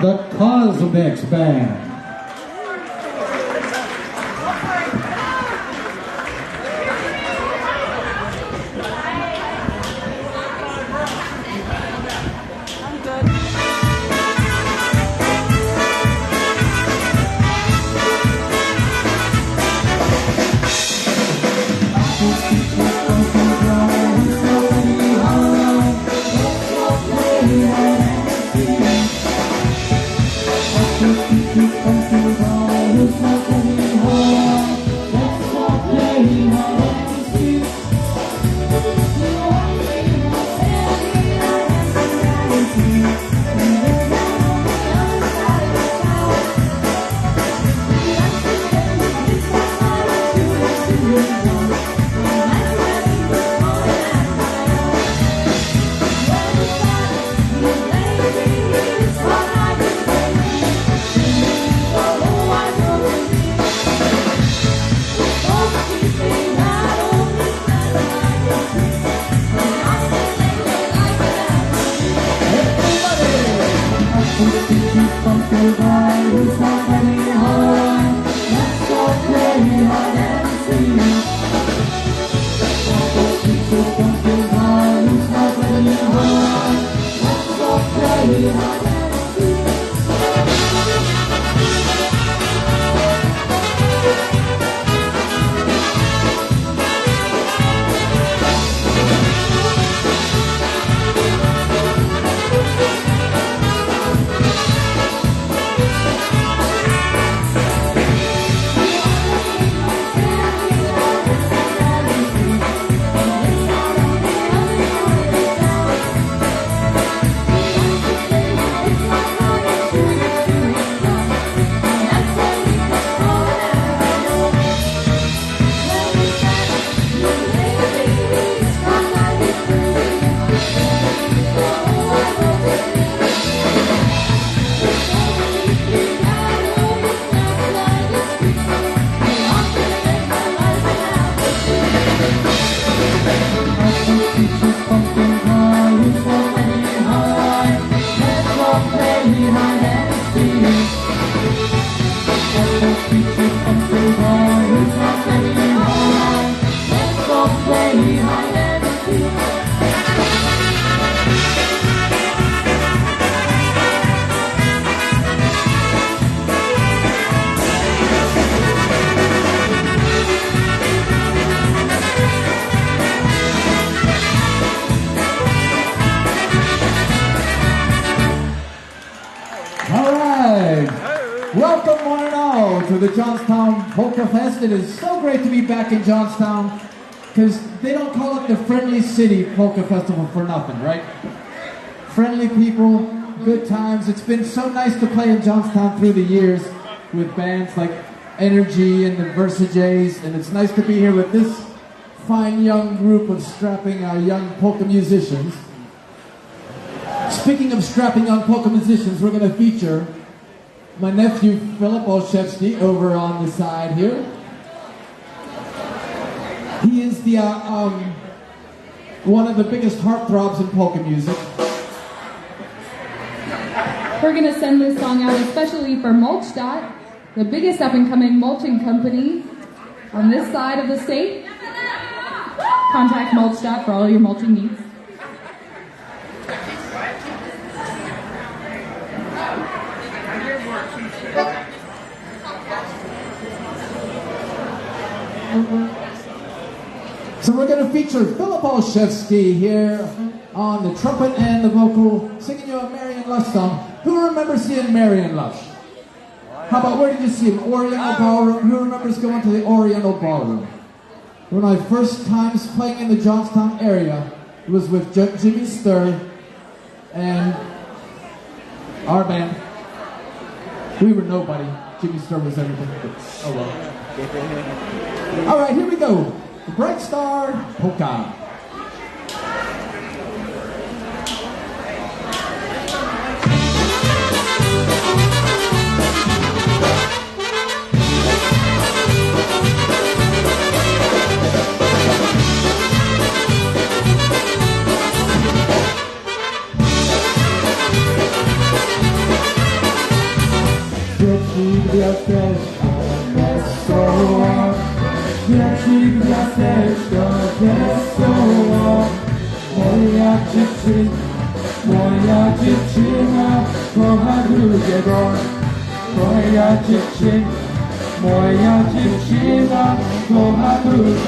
the Kosmix Band. Welcome one and all to the Johnstown PolkaFest. It is so great to be back in Johnstown because they don't call it the Friendly City Polka Festival for nothing, right? Friendly people, good times. It's been so nice to play in Johnstown through the years with bands like Energy and the Versajays, and it's nice to be here with this fine young group of strapping young polka musicians. Speaking of strapping young polka musicians, we're going to feature my nephew Philip Olszewski over on the side here. He is the one of the biggest heartthrobs in polka music. We're going to send this song out especially for Mulchstadt, the biggest up-and-coming mulching company on this side of the state. Contact Mulchstadt for all your mulching needs. So we're going to feature Philip Olszewski here on the trumpet and the vocal, singing you a Marion Lush song. Who remembers seeing Marion Lush? How about, where did you see him? Oriental Ballroom? Who remembers going to the Oriental Ballroom? One of my first times playing in the Johnstown area was with Jimmy Sturr and our band. We were nobody. Jimmy Sturr was everything. Oh well. All right, here we go. The Bright Star Polka. gwiazdeczko wesoło, świeci gwiazdeczko wesoło. Moja dziewczyna kocha drugiego. Moja dziewczyna kocha drugiego.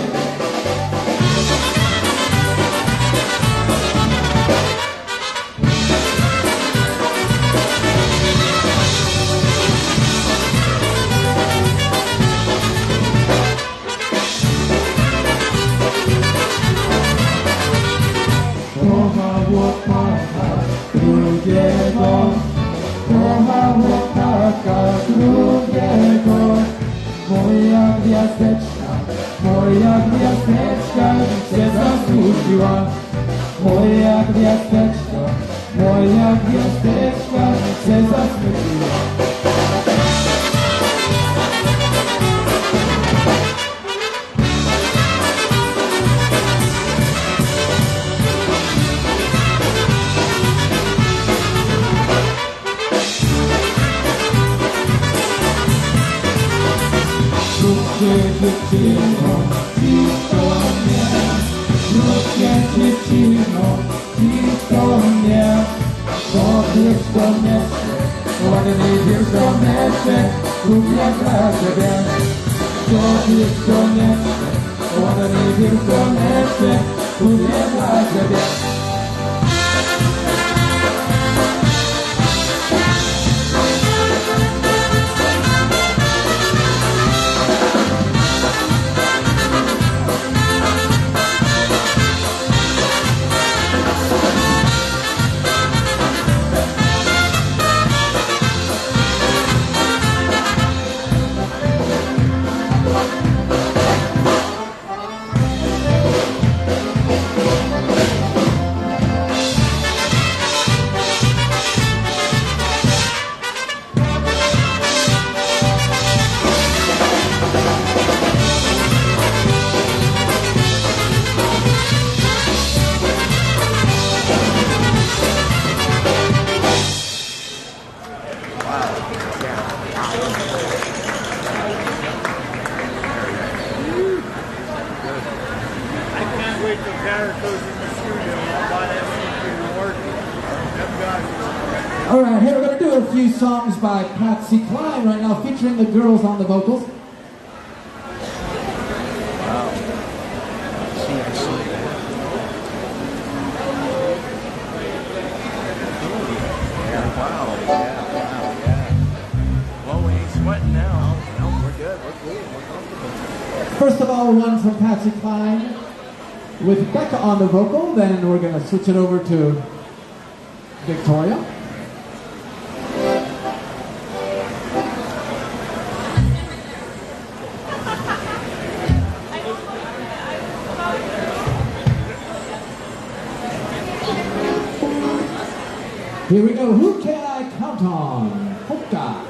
Kocha chłopaka drugiego, kocha chłopaka drugiego. Moja gwiazdeczka się zasłużyła. Moja gwiazdeczka się zasłużyła. Dziewczyno, blisko mnie, krótkie dziewczyno, blisko mnie, to pierścioneczek, ładny pierścioneczek, kupię dla ciebie. To pierścioneczek, ładny pierścioneczek, kupię dla ciebie. All right, here we're going to do a few songs by Patsy Cline right now, featuring the girls on the vocals. First of all, one from Patsy Cline with Becca on the vocal, then we're going to switch it over to Victoria. Here we go. Who can I count on? Polka.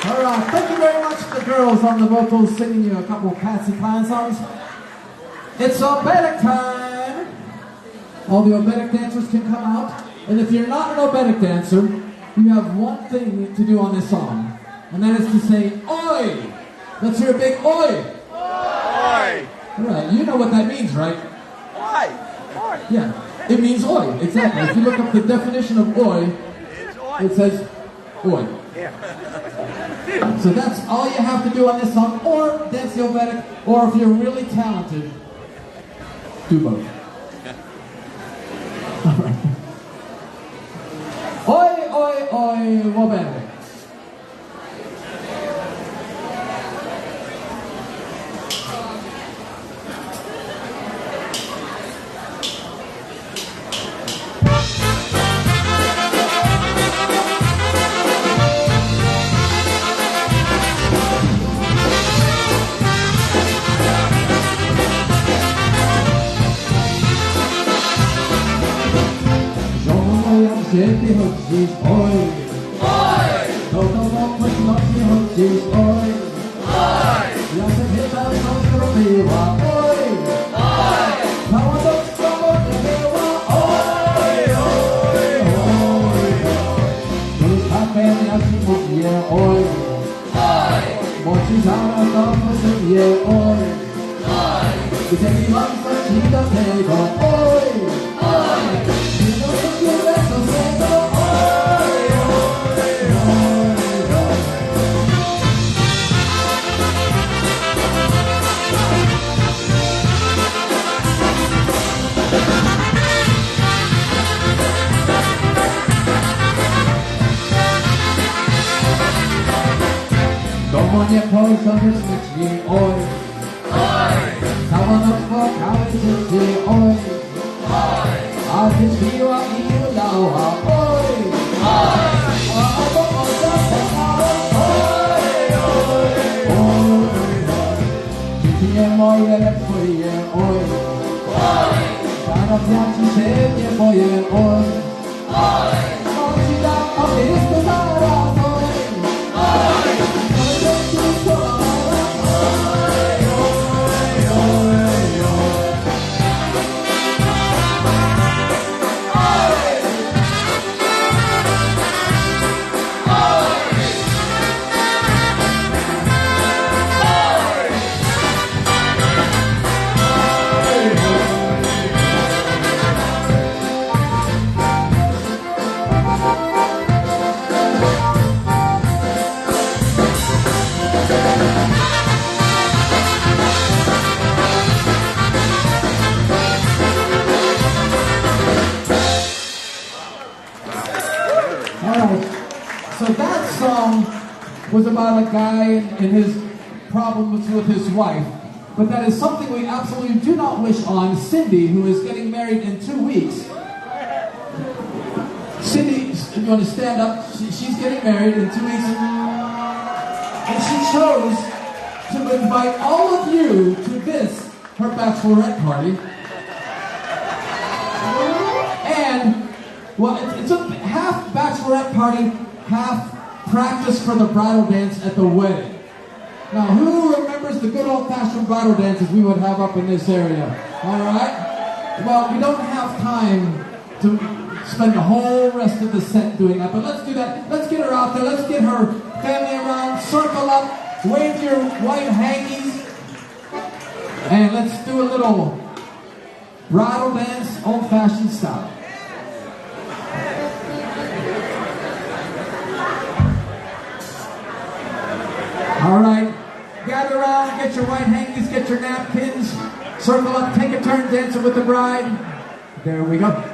All right, thank you very much to the girls on the vocals singing you a couple of Patsy Cline songs. It's obetic time. All the obetic dancers can come out. And if you're not an obetic dancer, you have one thing to do on this song. And that is to say, oi! Let's hear a big oi! Oi! All right, you know what that means, right? Oi! Oi! Yeah, it means oi, exactly. If you look up the definition of oi, it says oi. Yeah. So that's all you have to do on this song, or dance the obetic, or if you're really talented, do both. All right. Oi, oi, oi, obetic. Sempre rodis, oi, Oi! Toca o louco de noite rodis, oi, Oi! E a cerveja não tropeia, oi, Oi! Não andou de favor de meu, oi, oi, oi, Nos papéis assim podia, oi, Montizada não podia, oi, E tem que mais partida, pega, oi, E não tem que ver sossego, Como nie pożony śmieci, oj, Cała noc płakały dzieci, oj, A ty śpiła i udała, oj, A obok oczach płakała, oj, Dzieci nie moje, lecz twoje, oj, Zaraz ja ci się nie boję, oj, On ci da, a wszystko zaraz, oj, So that song was about a guy and his problems with his wife. But that is something we absolutely do not wish on Cindy, who is getting married in 2 weeks. Cindy, you want to stand up? She's getting married in 2 weeks. And she chose to invite all of you to this, her bachelorette party. And, well, it's a half bachelorette party, half practice for the bridal dance at the wedding. Now, who remembers the good old-fashioned bridal dances we would have up in this area? All right? Well, we don't have time to spend the whole rest of the set doing that, but let's do that. Let's get her out there. Let's get her family around, circle up, wave your white hankies, and let's do a little bridal dance, old-fashioned style. All right, gather around, get your white hankies, get your napkins, circle up, take a turn dancing with the bride. There we go.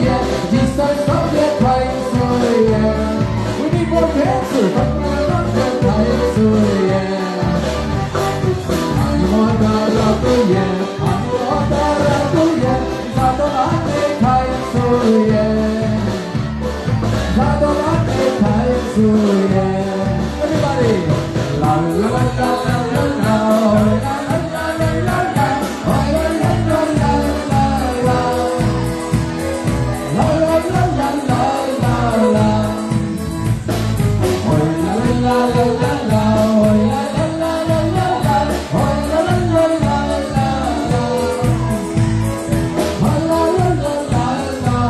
yeah. Jesus, don't get crying, so yeah. We need more dancers, but we're not get crying, so yeah. Everybody, la la la la la la la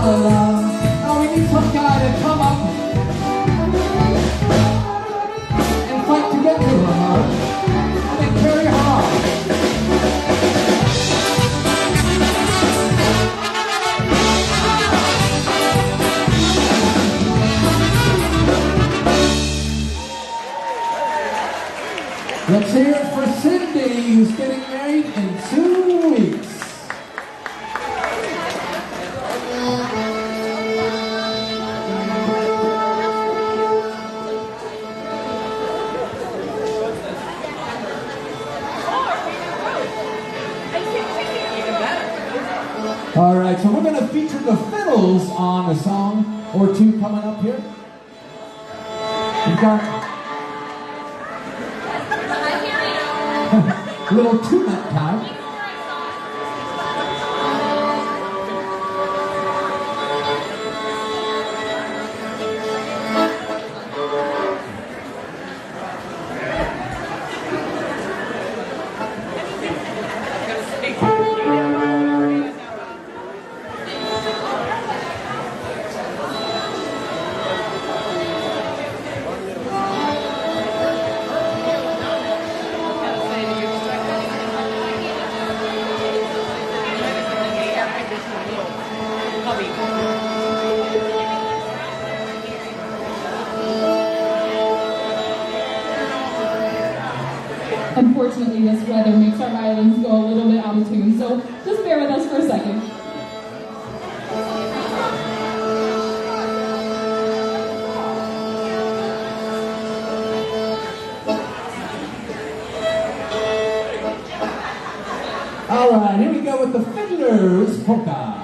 Now we need some guy to come up and fight to get to her, and then carry her off. Let's hear it for Cindy, who's getting married in 2 weeks. All right, so we're going to feature the fiddles on a song or two coming up here. We've got a little tune-up time. Unfortunately, this weather makes our violins go a little bit out of tune, so just bear with us for a second. All right, here we go with the Fiddler's Polka.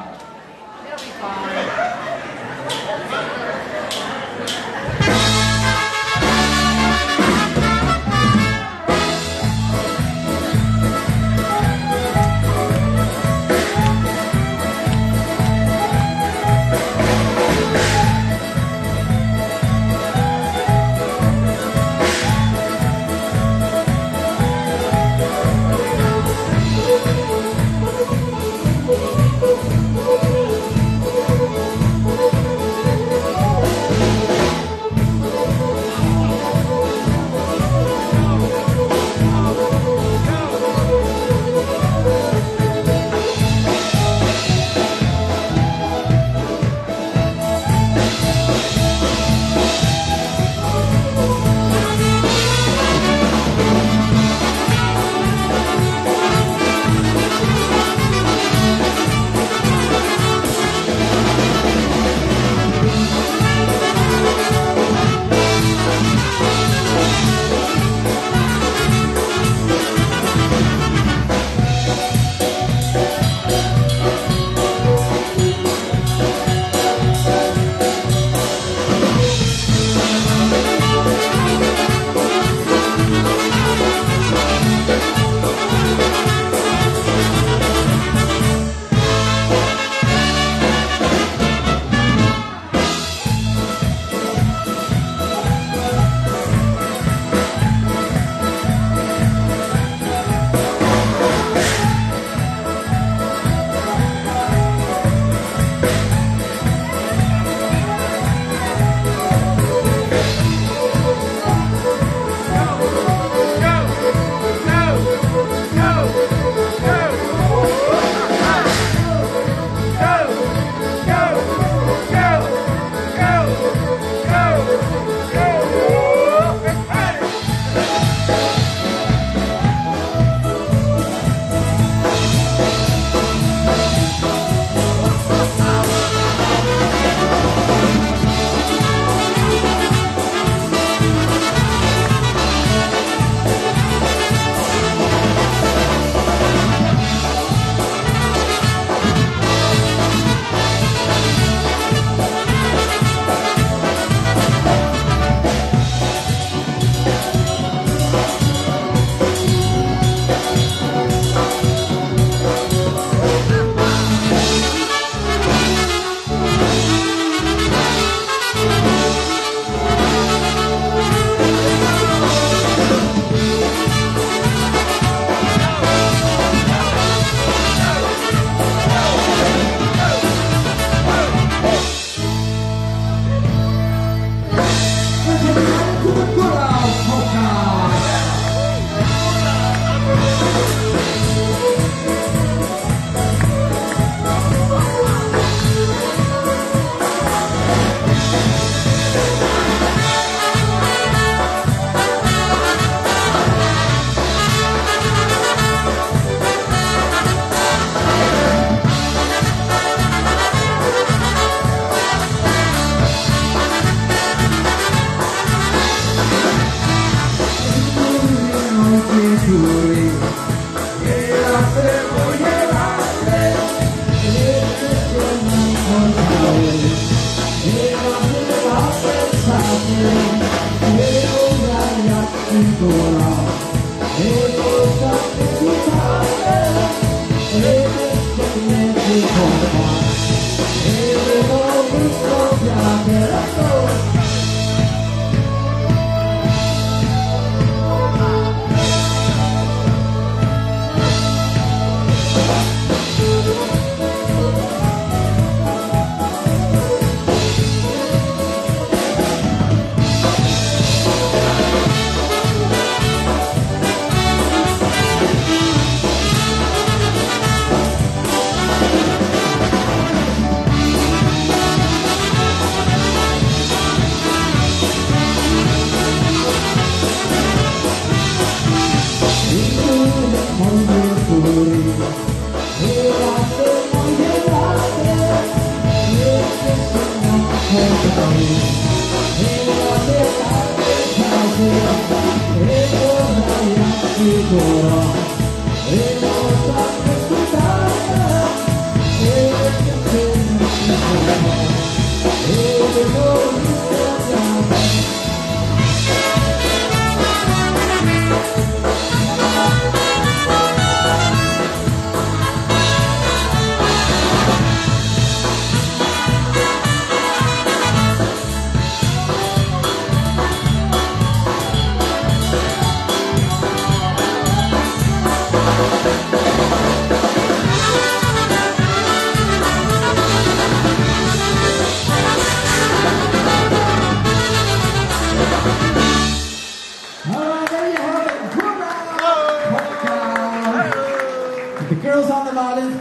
The girls on the violin.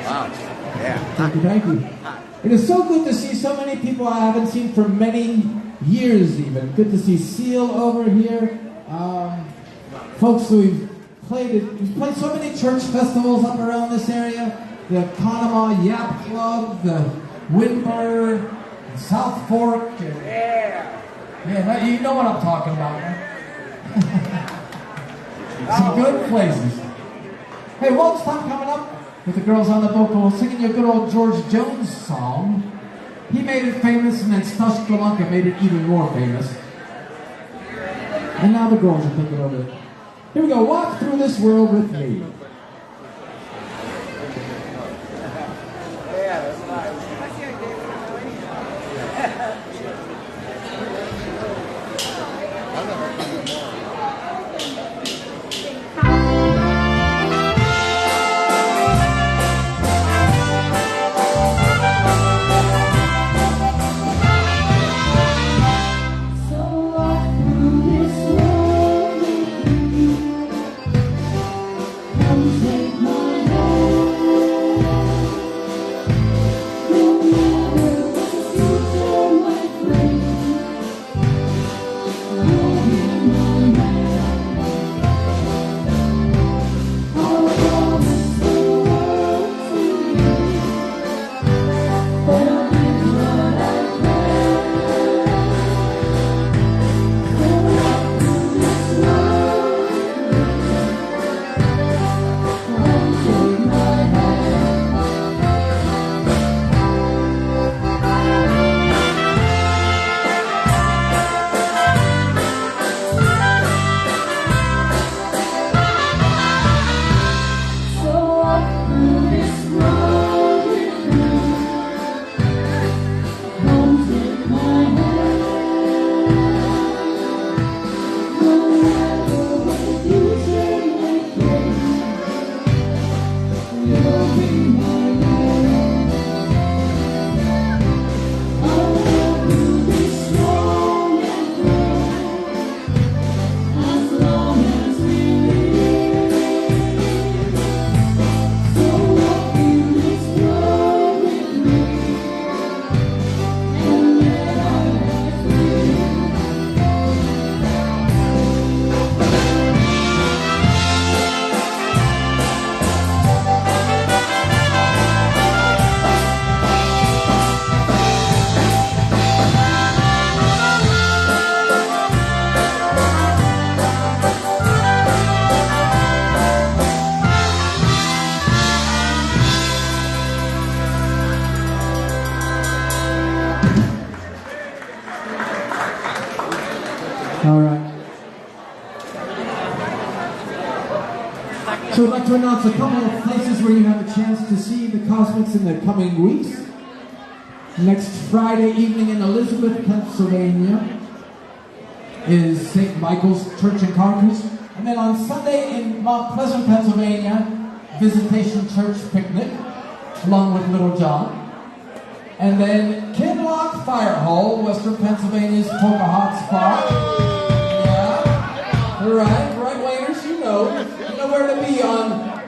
Wow. Yeah. Thank you, thank you. It is so good to see so many people I haven't seen for many years even. Good to see Seal over here. Folks who we've played so many church festivals up around this area. The Conemaugh Yap Club, the Windber, South Fork. Yeah, you know what I'm talking about, man. Some good places. Hey, Walt's Time coming up with the girls on the vocal singing your good old George Jones song. He made it famous, and then Stush Galanka made it even more famous. And now the girls are taking over. Here we go, Walk Through This World With Me. Yeah, that's nice. Come So I'd like to announce a couple of places where you have a chance to see the Kosmix in the coming weeks. Next Friday evening in Elizabeth, Pennsylvania is St. Michael's Church in Concord. And then on Sunday in Mount Pleasant, Pennsylvania, Visitation Church Picnic, along with Little John. And then Kinlock Fire Hall, Western Pennsylvania's polka hot spot. Yeah, right wingers, you know where to be on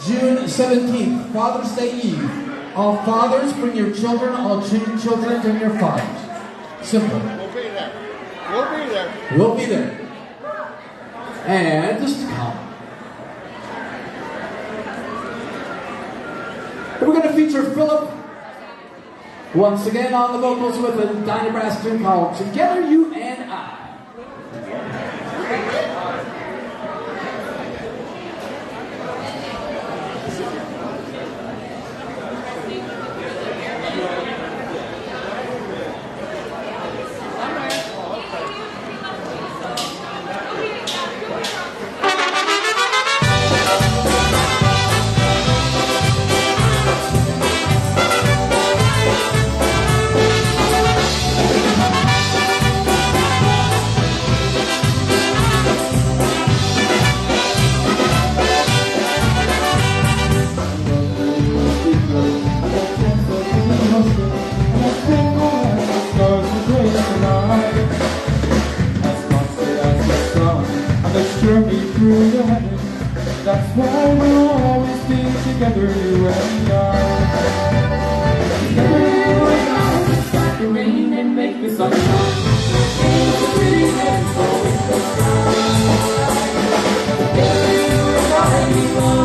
June 17th, Father's Day Eve. All fathers, bring your children. All children, bring your fathers. Simple. We'll be there. We'll be there. We'll be there. And just to come. We're going to feature Philip once again on the vocals with a Dyna Brass tune called Together You and I. Journey through the heavens. That's why we'll always be together, you and I. Together you and I, we'll stop the rain and make the sun shine. Change the pretty and fall in the sky. Together you and I, we will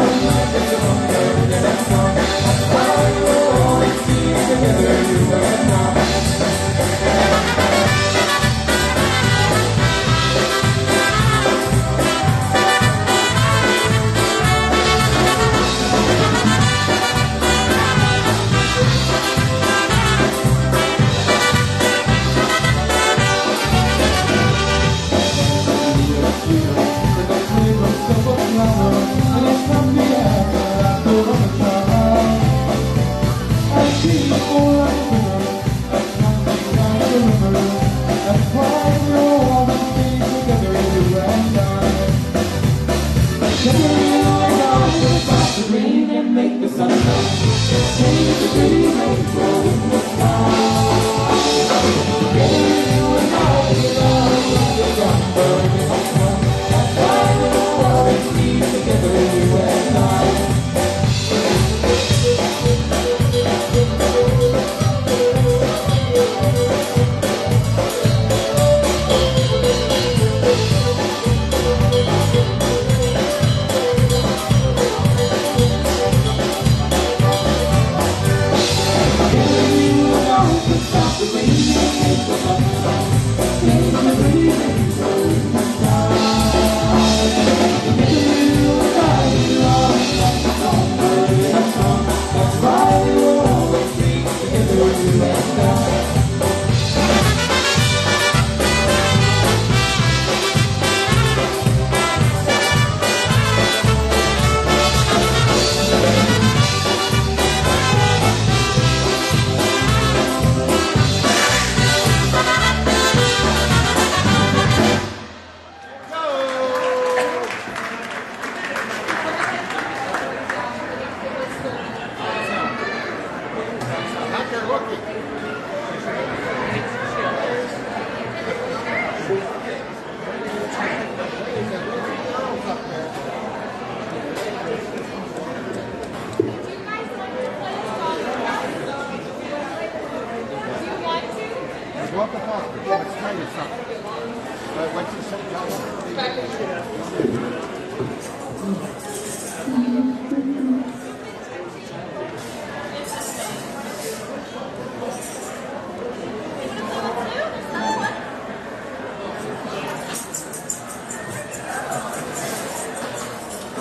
like the sun, and sun. That's why we'll always be together, you and I.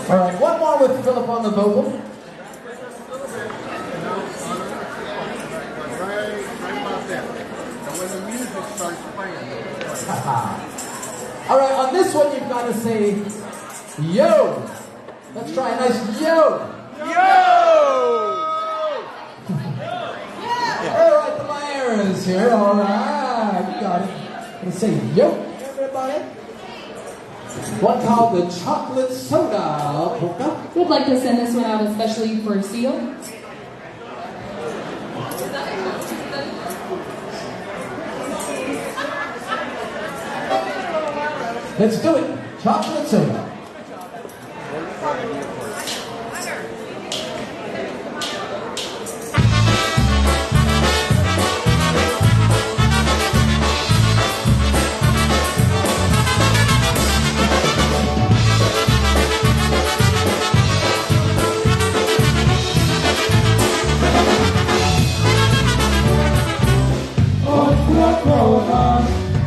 All right, one more with Philip on the vocal. Right about that. And when the music starts playing. All right, on this one you've got to say, yo. Let's try a nice yo. All right, the Myers here. All right, you got it. Let's say yo, everybody. One called the chocolate soda. Polka. We'd like to send this one out especially for Seal. Let's do it. Chocolate soda.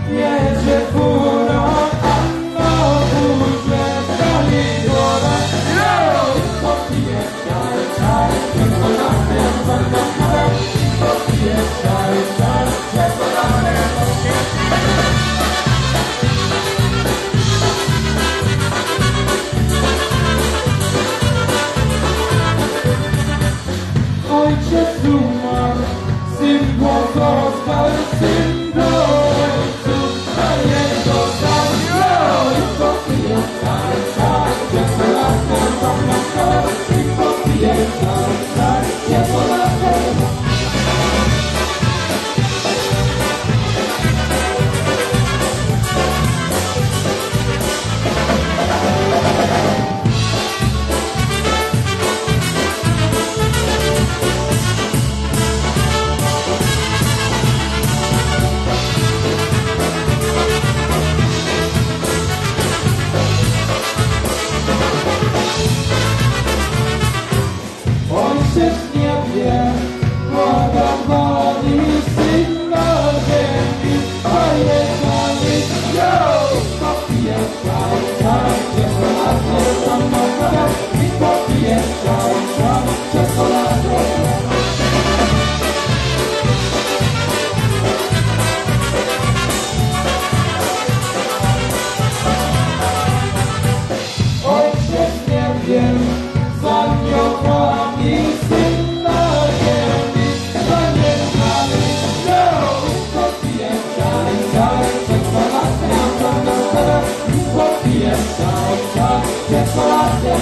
Jedzie fura, a na górze stali dwora. Popije czaj, czaj, czekoladkę, banana. Popije czaj, czaj, czekoladkę. Ojciec umarł, syn pozostał, syn do ojców, a jego dał. I popije czaj, czaj, czekoladkę, banana. I popije czaj, czaj, czekoladkę. Ojciec nie wie, błagawali syn na ziemi, a jechali popije czaj, czaj, czekoladę, banana. I popije czaj, czaj, czekoladę. Ojciec nie wie, za aniołami syn na ziemi, zaniechali popije czaj, czaj, czekoladę, banana. I popije czaj, czaj, czekoladę.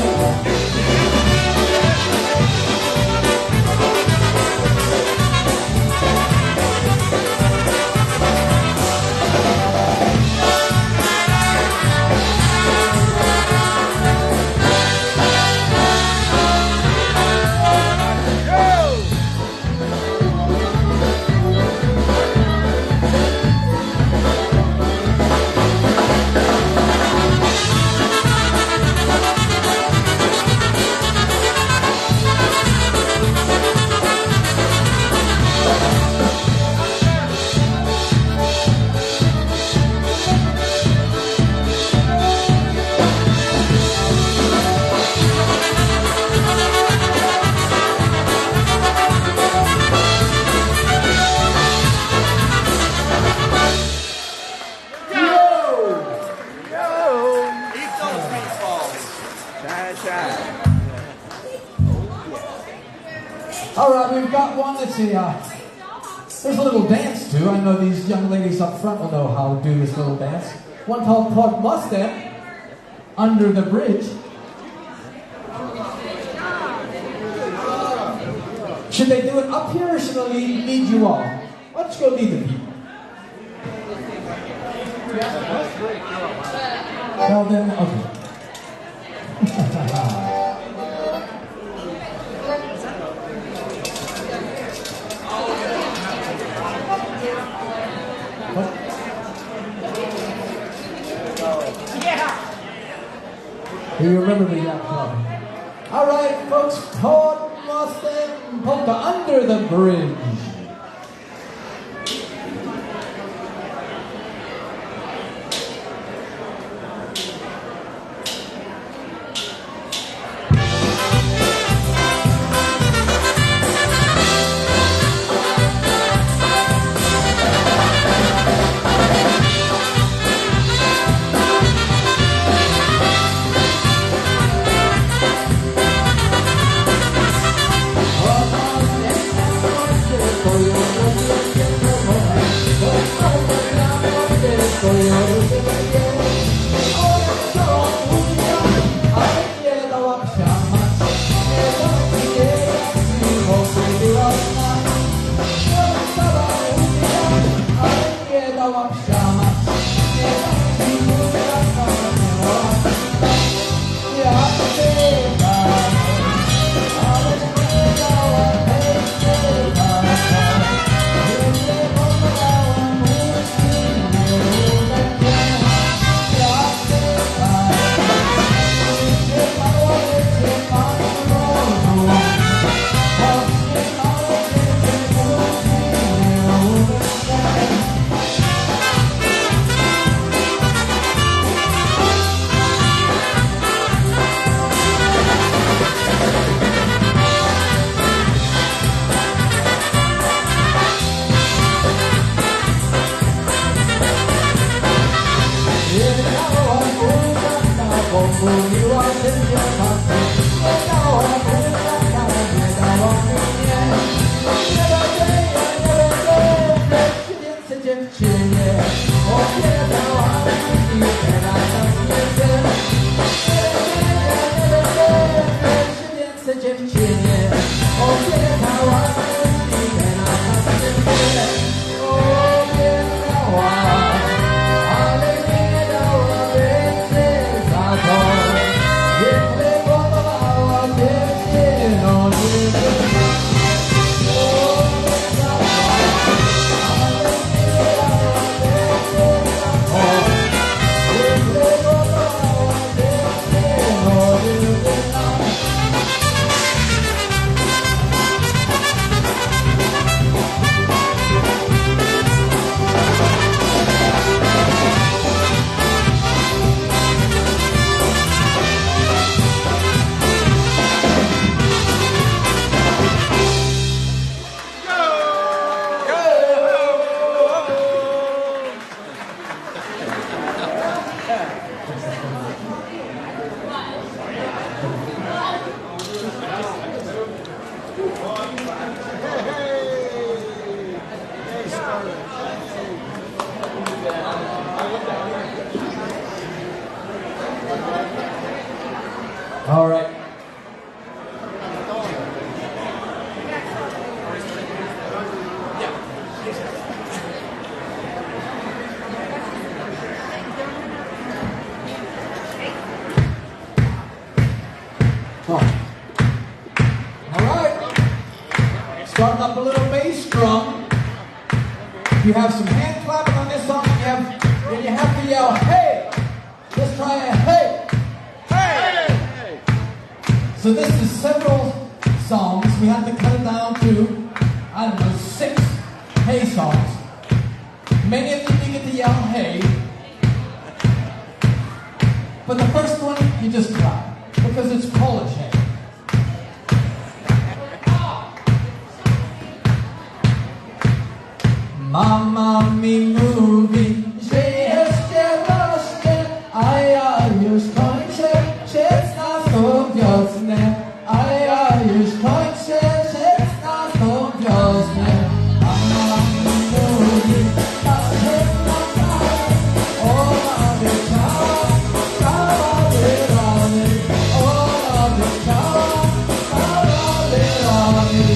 Eat those meatballs. All right, we've got one. Let's see. There's a little dance too. I know these young ladies up front will know how to do this little dance. One called Plug Mustang, Under the Bridge. Should they do it up here or should I lead you all? Why don't you go lead the people? Well then, okay. You remember the yacht club. All right, folks, Todd Mustang Polka Under the Bridge. All right. Oh. All right. Starting up a little bass drum. You have some hand clapping on this song, and you have to yell, hey! Let's try a hey! Hey! So this is several songs. We have to cut it down to, I don't know, 6 hey songs. Many of them you get to yell hey. But the first one, you just clap, because it's Polish hey. Mama mi mówi, że jeszcze rośnie, a ja już kończę 16 wiosnę, a ja już kończę 16 wiosnę. Mama mi mówi, tak jest na tak, ona by chciała, kawały rany, ona by chciała, kawały rany.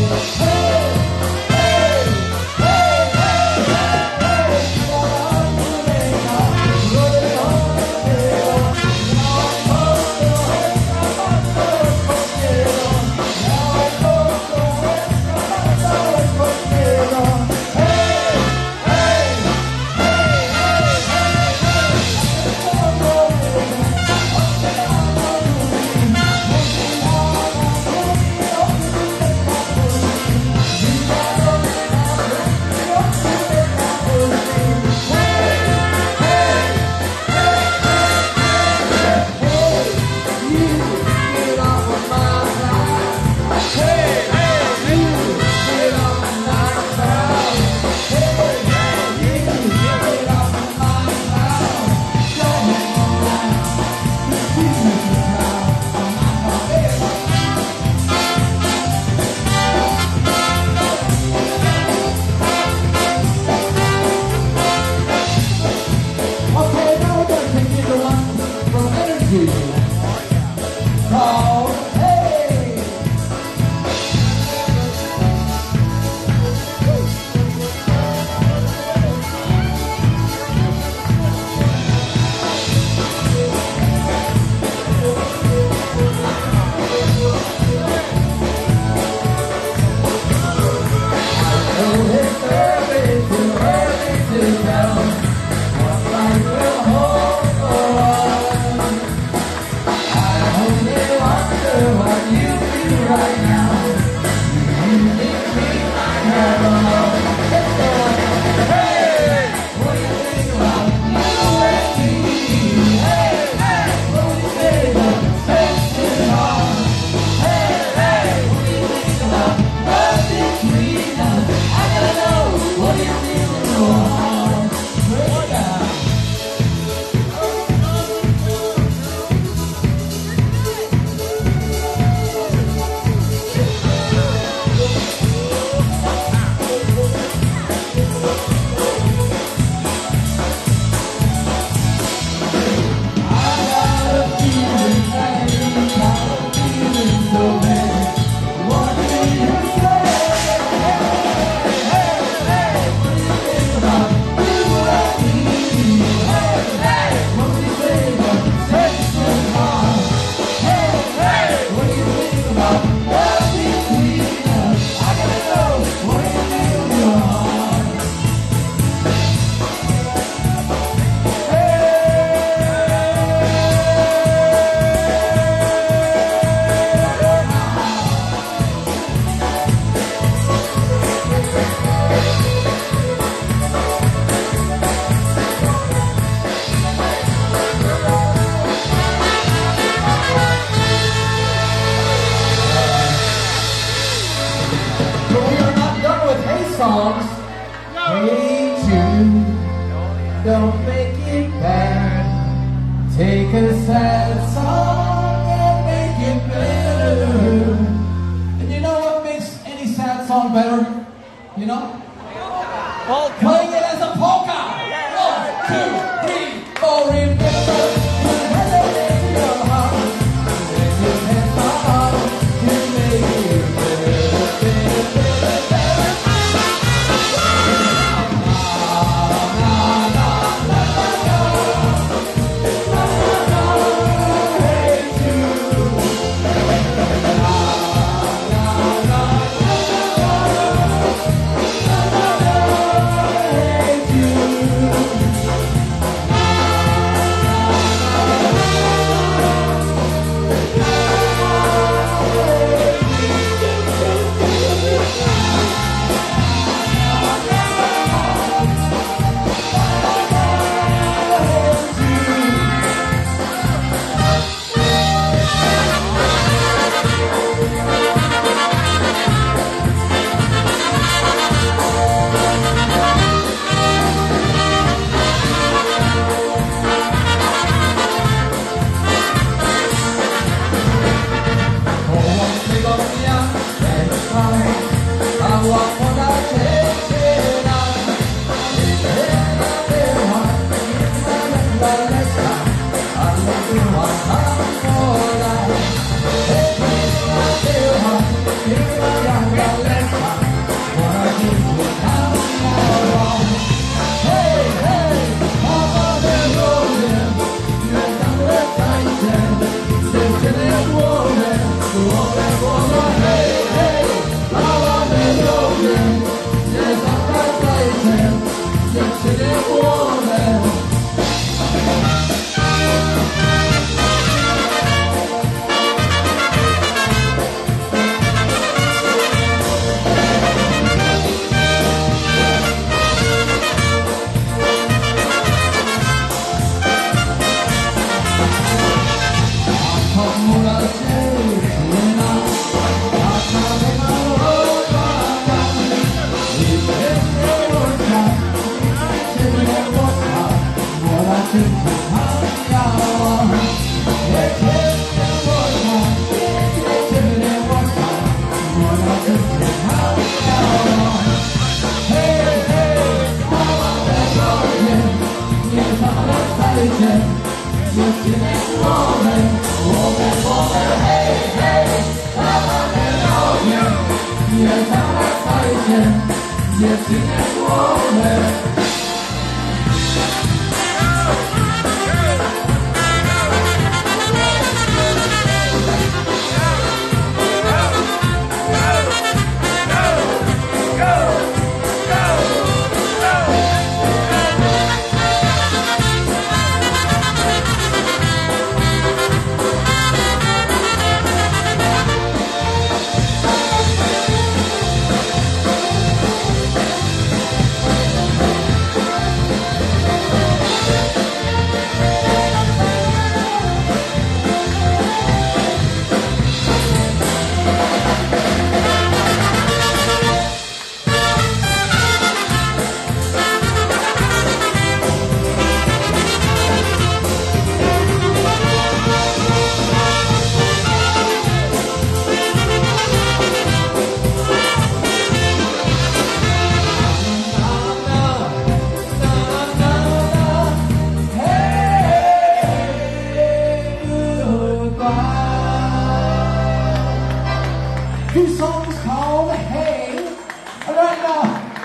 Two songs called Hey. And right now,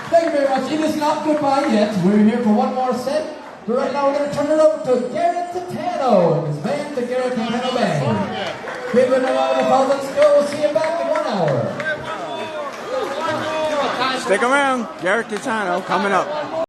thank you very much. It is not goodbye yet. We're here for one more set. But right now, we're going to turn it over to Garrett Tatano and his band, the Garrett Tatano Band. Give it a round of applause. Let's go. We'll see you back in 1 hour. Stick around. Garrett Tatano coming up.